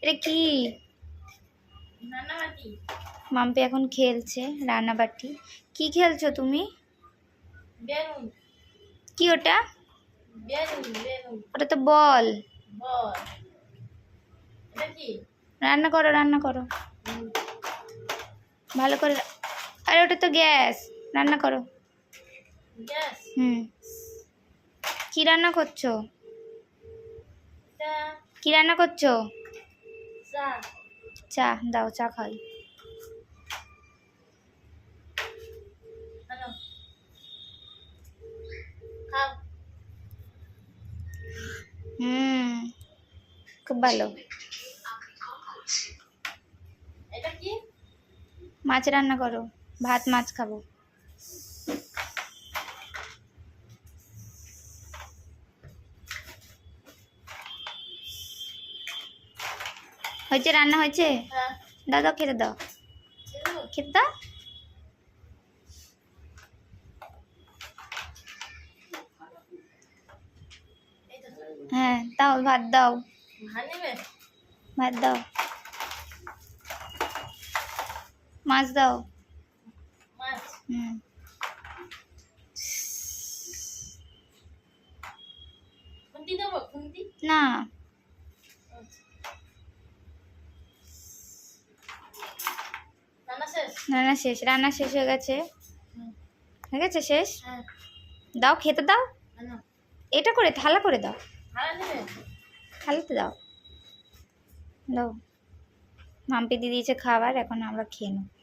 এটা কি? মাম্পি এখন খেলছে রান্নাবাটি। কি খেলছো তুমি? কি ওটা? ওটা তো বল। রান্না করো, রান্না করো ভালো করে। আরে ওটা তো গ্যাস, রান্না করো। কি রান্না করছো? কি রান্না করছো? চা দাও, চা খাই। খুব ভালো। মাছ রান্না করো, ভাত মাছ খাবো। হয়েছে, রান্না হয়েছে? দাও দাও, খেতে দাও, খেতে দাও। হ্যাঁ দাও, ভাত দাও, ভাত দাও, মাছ দাও। না, রান্না শেষ, রান্না শেষ হয়ে গেছে। হয়ে গেছে, শেষ। দাও, খেতে দাও। এটা করে থালা করে দাও, থালাতে দাও। দাও, মাম্পি দিয়ে দিয়েছে খাবার, এখন আমরা খেয়ে নেব।